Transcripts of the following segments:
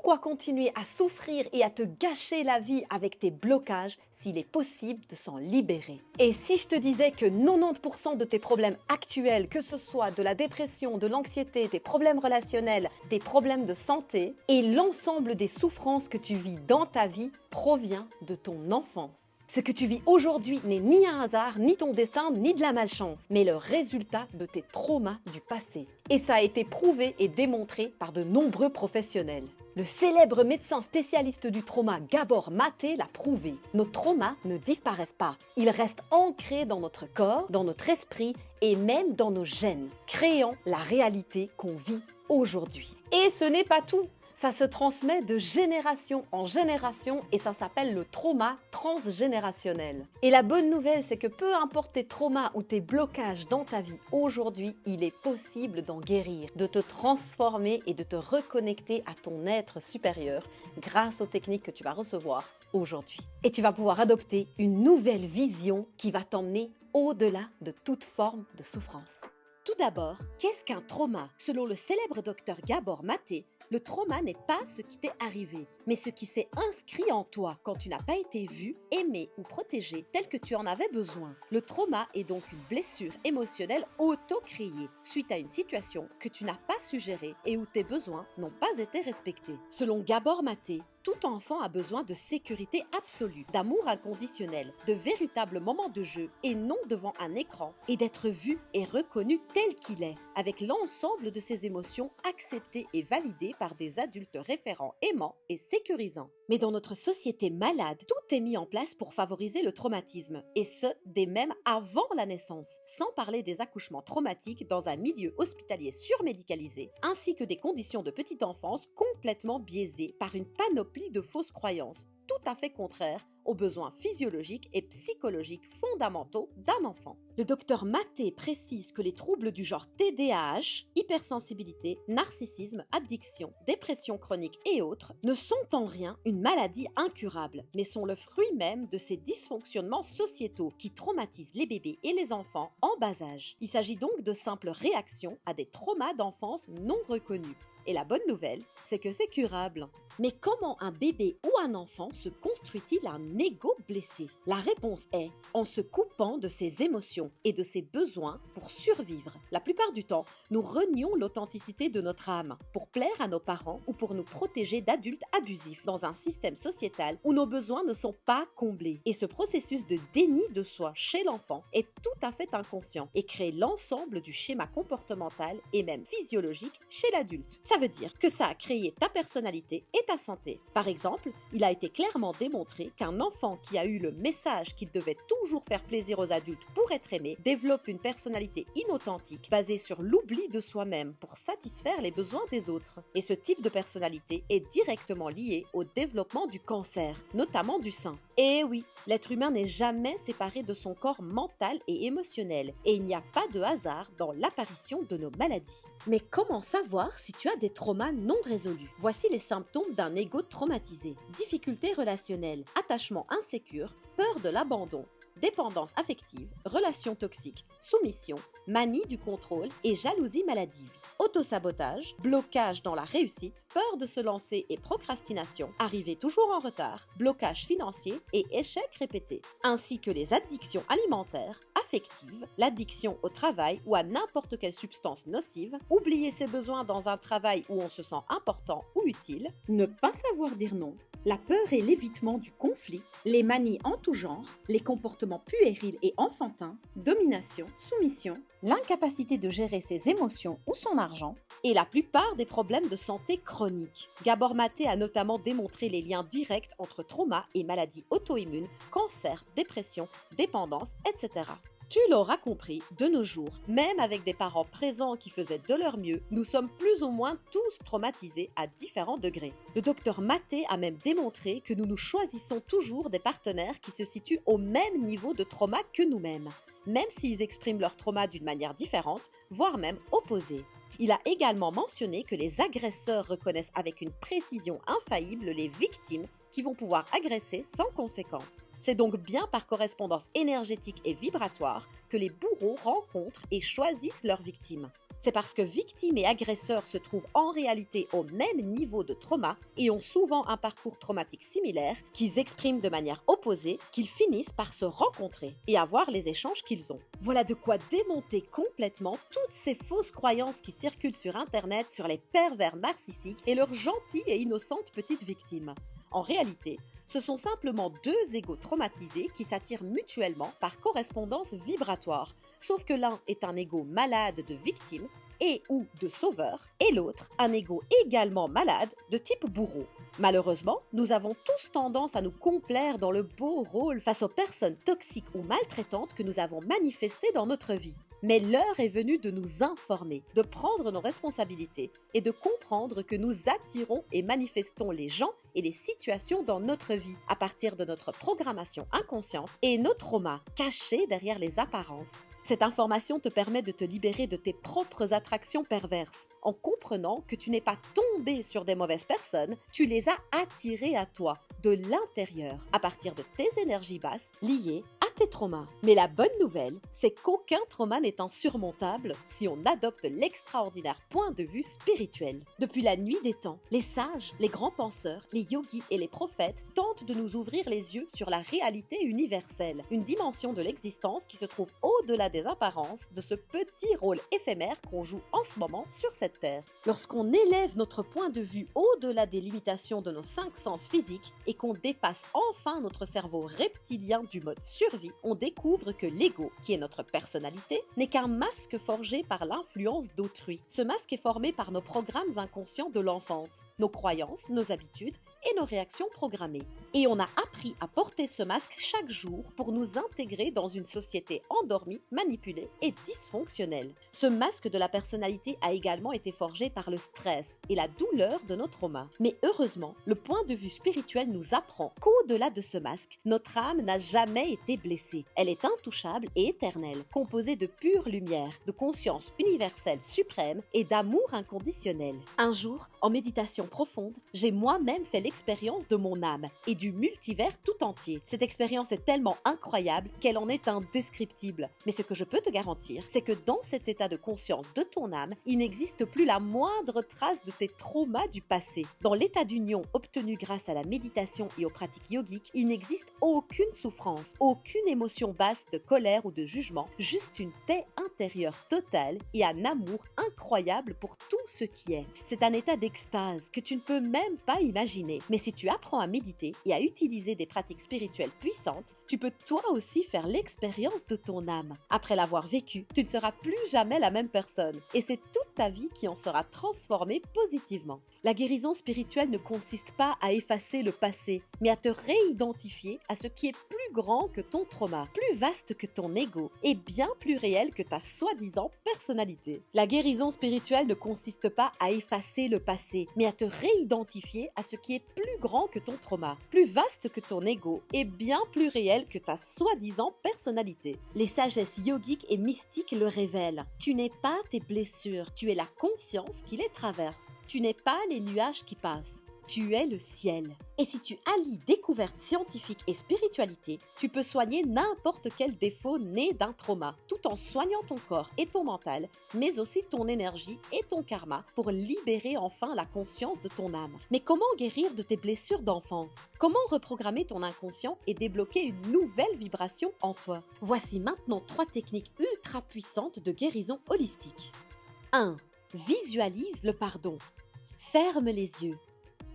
Pourquoi continuer à souffrir et à te gâcher la vie avec tes blocages s'il est possible de s'en libérer? Et si je te disais que 90% de tes problèmes actuels, que ce soit de la dépression, de l'anxiété, tes problèmes relationnels, tes problèmes de santé, et l'ensemble des souffrances que tu vis dans ta vie provient de ton enfance? Ce que tu vis aujourd'hui n'est ni un hasard, ni ton destin, ni de la malchance, mais le résultat de tes traumas du passé. Et ça a été prouvé et démontré par de nombreux professionnels. Le célèbre médecin spécialiste du trauma Gabor Maté l'a prouvé. Nos traumas ne disparaissent pas. Ils restent ancrés dans notre corps, dans notre esprit et même dans nos gènes, créant la réalité qu'on vit aujourd'hui. Et ce n'est pas tout. Ça se transmet de génération en génération et ça s'appelle le trauma transgénérationnel. Et la bonne nouvelle, c'est que peu importe tes traumas ou tes blocages dans ta vie aujourd'hui, il est possible d'en guérir, de te transformer et de te reconnecter à ton être supérieur grâce aux techniques que tu vas recevoir aujourd'hui. Et tu vas pouvoir adopter une nouvelle vision qui va t'emmener au-delà de toute forme de souffrance. Tout d'abord, qu'est-ce qu'un trauma? Selon le célèbre docteur Gabor Maté, le trauma n'est pas ce qui t'est arrivé, mais ce qui s'est inscrit en toi quand tu n'as pas été vu, aimé ou protégé tel que tu en avais besoin. Le trauma est donc une blessure émotionnelle auto-créée suite à une situation que tu n'as pas su gérer et où tes besoins n'ont pas été respectés. Selon Gabor Maté, tout enfant a besoin de sécurité absolue, d'amour inconditionnel, de véritables moments de jeu et non devant un écran, et d'être vu et reconnu tel qu'il est, avec l'ensemble de ses émotions acceptées et validées par des adultes référents aimants et sécurisants. Mais dans notre société malade, tout est mis en place pour favoriser le traumatisme, et ce, dès même avant la naissance, sans parler des accouchements traumatiques dans un milieu hospitalier surmédicalisé, ainsi que des conditions de petite enfance complètement biaisées par une panoplie de fausses croyances, tout à fait contraires aux besoins physiologiques et psychologiques fondamentaux d'un enfant. Le docteur Maté précise que les troubles du genre TDAH, hypersensibilité, narcissisme, addiction, dépression chronique et autres ne sont en rien une maladie incurable, mais sont le fruit même de ces dysfonctionnements sociétaux qui traumatisent les bébés et les enfants en bas âge. Il s'agit donc de simples réactions à des traumas d'enfance non reconnus. Et la bonne nouvelle, c'est que c'est curable. Mais comment un bébé ou un enfant se construit-il un ego blessé? La réponse est en se coupant de ses émotions et de ses besoins pour survivre. La plupart du temps, nous renions l'authenticité de notre âme pour plaire à nos parents ou pour nous protéger d'adultes abusifs dans un système sociétal où nos besoins ne sont pas comblés. Et ce processus de déni de soi chez l'enfant est tout à fait inconscient et crée l'ensemble du schéma comportemental et même physiologique chez l'adulte. Ça veut dire que ça a créé ta personnalité et ta santé. Par exemple, il a été clairement démontré qu'un enfant qui a eu le message qu'il devait toujours faire plaisir aux adultes pour être aimé développe une personnalité inauthentique basée sur l'oubli de soi-même pour satisfaire les besoins des autres. Et ce type de personnalité est directement lié au développement du cancer, notamment du sein. Et oui, l'être humain n'est jamais séparé de son corps mental et émotionnel, et il n'y a pas de hasard dans l'apparition de nos maladies. Mais comment savoir si tu as des traumas non résolus? Voici les symptômes d'un ego traumatisé. Difficultés relationnelles, attachement insécure, peur de l'abandon, dépendance affective, relations toxiques, soumission, manie du contrôle et jalousie maladive. Autosabotage, blocage dans la réussite, peur de se lancer et procrastination, arrivée toujours en retard, blocage financier et échecs répétés, ainsi que les addictions alimentaires, affectives, l'addiction au travail ou à n'importe quelle substance nocive, oublier ses besoins dans un travail où on se sent important ou utile, ne pas savoir dire non, la peur et l'évitement du conflit, les manies en tout genre, les comportements puérils et enfantins, domination, soumission, l'incapacité de gérer ses émotions ou son argent, et la plupart des problèmes de santé chroniques. Gabor Maté a notamment démontré les liens directs entre trauma et maladies auto-immunes, cancer, dépression, dépendance, etc. Tu l'auras compris, de nos jours, même avec des parents présents qui faisaient de leur mieux, nous sommes plus ou moins tous traumatisés à différents degrés. Le docteur Maté a même démontré que nous nous choisissons toujours des partenaires qui se situent au même niveau de trauma que nous-mêmes, même s'ils expriment leur trauma d'une manière différente, voire même opposée. Il a également mentionné que les agresseurs reconnaissent avec une précision infaillible les victimes qui vont pouvoir agresser sans conséquence. C'est donc bien par correspondance énergétique et vibratoire que les bourreaux rencontrent et choisissent leurs victimes. C'est parce que victimes et agresseurs se trouvent en réalité au même niveau de trauma et ont souvent un parcours traumatique similaire qu'ils expriment de manière opposée qu'ils finissent par se rencontrer et avoir les échanges qu'ils ont. Voilà de quoi démonter complètement toutes ces fausses croyances qui circulent sur Internet sur les pervers narcissiques et leurs gentilles et innocentes petites victimes. En réalité, ce sont simplement deux égos traumatisés qui s'attirent mutuellement par correspondance vibratoire, sauf que l'un est un égo malade de victime et ou de sauveur, et l'autre un égo également malade de type bourreau. Malheureusement, nous avons tous tendance à nous complaire dans le beau rôle face aux personnes toxiques ou maltraitantes que nous avons manifestées dans notre vie. Mais l'heure est venue de nous informer, de prendre nos responsabilités et de comprendre que nous attirons et manifestons les gens et les situations dans notre vie à partir de notre programmation inconsciente et nos traumas cachés derrière les apparences. Cette information te permet de te libérer de tes propres attractions perverses en comprenant que tu n'es pas tombé sur des mauvaises personnes, tu les as attirées à toi de l'intérieur à partir de tes énergies basses liées à tes traumas. Mais la bonne nouvelle, c'est qu'aucun trauma n'est insurmontable si on adopte l'extraordinaire point de vue spirituel. Depuis la nuit des temps, les sages, les grands penseurs, les yogis et les prophètes tentent de nous ouvrir les yeux sur la réalité universelle, une dimension de l'existence qui se trouve au-delà des apparences de ce petit rôle éphémère qu'on joue en ce moment sur cette terre. Lorsqu'on élève notre point de vue au-delà des limitations de nos 5 sens physiques et qu'on dépasse enfin notre cerveau reptilien du mode survie, on découvre que l'ego, qui est notre personnalité, n'est qu'un masque forgé par l'influence d'autrui. Ce masque est formé par nos programmes inconscients de l'enfance, nos croyances, nos habitudes et nos réactions programmées. Et on a appris à porter ce masque chaque jour pour nous intégrer dans une société endormie, manipulée et dysfonctionnelle. Ce masque de la personnalité a également été forgé par le stress et la douleur de nos traumas. Mais heureusement, le point de vue spirituel nous apprend qu'au-delà de ce masque, notre âme n'a jamais été blessée. Elle est intouchable et éternelle, composée de pure lumière, de conscience universelle suprême et d'amour inconditionnel. Un jour, en méditation profonde, j'ai moi-même fait l'expérience de mon âme et du multivers tout entier. Cette expérience est tellement incroyable qu'elle en est indescriptible. Mais ce que je peux te garantir, c'est que dans cet état de conscience de ton âme, il n'existe plus la moindre trace de tes traumas du passé. Dans l'état d'union obtenu grâce à la méditation et aux pratiques yogiques, il n'existe aucune souffrance, aucune émotion basse de colère ou de jugement, juste une paix intérieure totale et un amour incroyable pour tout ce qui est. C'est un état d'extase que tu ne peux même pas imaginer. Mais si tu apprends à méditer et à utiliser des pratiques spirituelles puissantes, tu peux toi aussi faire l'expérience de ton âme. Après l'avoir vécu, tu ne seras plus jamais la même personne et c'est toute ta vie qui en sera transformée positivement. La guérison spirituelle ne consiste pas à effacer le passé, mais à te réidentifier à ce qui est plus grand que ton trauma, plus vaste que ton ego et bien plus réel que ta soi-disant personnalité. La guérison spirituelle ne consiste pas à effacer le passé, mais à te réidentifier à ce qui est plus grand que ton trauma, plus vaste que ton ego et bien plus réel que ta soi-disant personnalité. Les sagesses yogiques et mystiques le révèlent. Tu n'es pas tes blessures, tu es la conscience qui les traverse. Tu n'es pas les nuages qui passent. Tu es le ciel. Et si tu allies découverte scientifique et spiritualité, tu peux soigner n'importe quel défaut né d'un trauma, tout en soignant ton corps et ton mental, mais aussi ton énergie et ton karma pour libérer enfin la conscience de ton âme. Mais comment guérir de tes blessures d'enfance? Comment reprogrammer ton inconscient et débloquer une nouvelle vibration en toi? Voici maintenant 3 techniques ultra puissantes de guérison holistique. 1. Visualise le pardon. Ferme les yeux.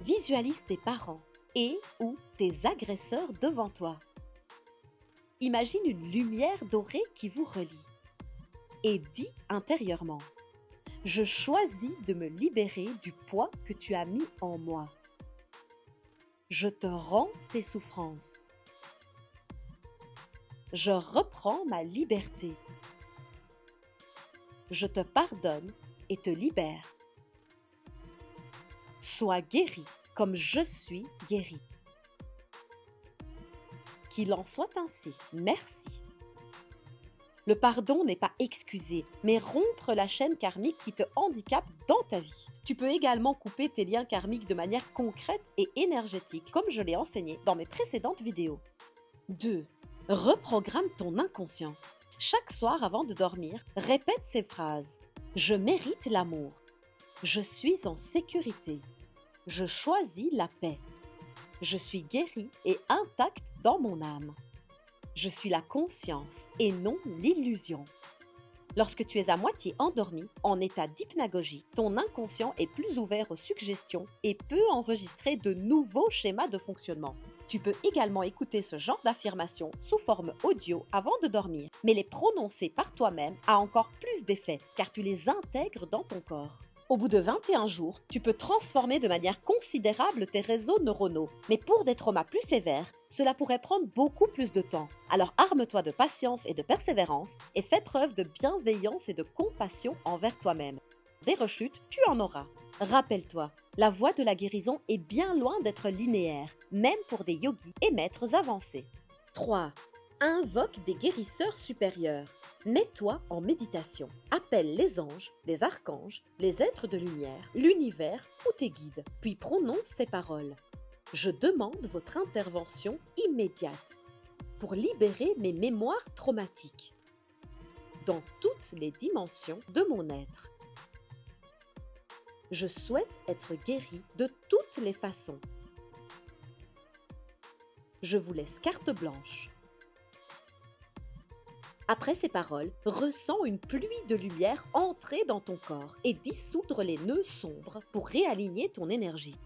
Visualise tes parents et ou tes agresseurs devant toi. Imagine une lumière dorée qui vous relie. Et dis intérieurement: je choisis de me libérer du poids que tu as mis en moi. Je te rends tes souffrances. Je reprends ma liberté. Je te pardonne et te libère. Sois guéri comme je suis guéri. Qu'il en soit ainsi. Merci. Le pardon n'est pas excuser, mais rompre la chaîne karmique qui te handicape dans ta vie. Tu peux également couper tes liens karmiques de manière concrète et énergétique, comme je l'ai enseigné dans mes précédentes vidéos. 2. Reprogramme ton inconscient. Chaque soir avant de dormir, répète ces phrases. Je mérite l'amour. Je suis en sécurité. Je choisis la paix. Je suis guéri et intact dans mon âme. Je suis la conscience et non l'illusion. Lorsque tu es à moitié endormi, en état d'hypnagogie, ton inconscient est plus ouvert aux suggestions et peut enregistrer de nouveaux schémas de fonctionnement. Tu peux également écouter ce genre d'affirmations sous forme audio avant de dormir, mais les prononcer par toi-même a encore plus d'effet car tu les intègres dans ton corps. Au bout de 21 jours, tu peux transformer de manière considérable tes réseaux neuronaux. Mais pour des traumas plus sévères, cela pourrait prendre beaucoup plus de temps. Alors arme-toi de patience et de persévérance et fais preuve de bienveillance et de compassion envers toi-même. Des rechutes, tu en auras. Rappelle-toi, la voie de la guérison est bien loin d'être linéaire, même pour des yogis et maîtres avancés. 3. Invoque des guérisseurs supérieurs. Mets-toi en méditation. Appelle les anges, les archanges, les êtres de lumière, l'univers ou tes guides. Puis prononce ces paroles. Je demande votre intervention immédiate pour libérer mes mémoires traumatiques dans toutes les dimensions de mon être. Je souhaite être guéri de toutes les façons. Je vous laisse carte blanche. Après ces paroles, ressens une pluie de lumière entrer dans ton corps et dissoudre les nœuds sombres pour réaligner ton énergie.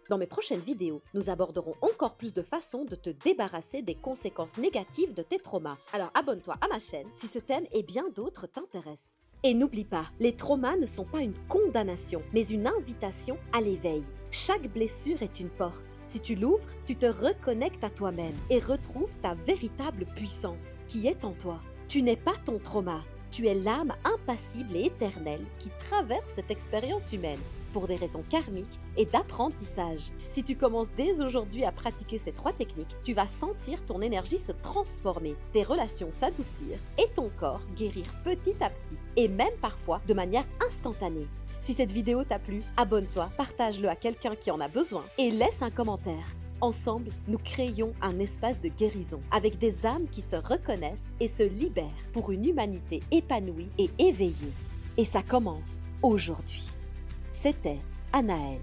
Dans mes prochaines vidéos, nous aborderons encore plus de façons de te débarrasser des conséquences négatives de tes traumas. Alors abonne-toi à ma chaîne si ce thème et bien d'autres t'intéressent. Et n'oublie pas, les traumas ne sont pas une condamnation, mais une invitation à l'éveil. Chaque blessure est une porte. Si tu l'ouvres, tu te reconnectes à toi-même et retrouves ta véritable puissance qui est en toi. Tu n'es pas ton trauma, tu es l'âme impassible et éternelle qui traverse cette expérience humaine pour des raisons karmiques et d'apprentissage. Si tu commences dès aujourd'hui à pratiquer ces 3 techniques, tu vas sentir ton énergie se transformer, tes relations s'adoucir et ton corps guérir petit à petit et même parfois de manière instantanée. Si cette vidéo t'a plu, abonne-toi, partage-le à quelqu'un qui en a besoin et laisse un commentaire. Ensemble, nous créons un espace de guérison avec des âmes qui se reconnaissent et se libèrent pour une humanité épanouie et éveillée. Et ça commence aujourd'hui. C'était Anaëlle.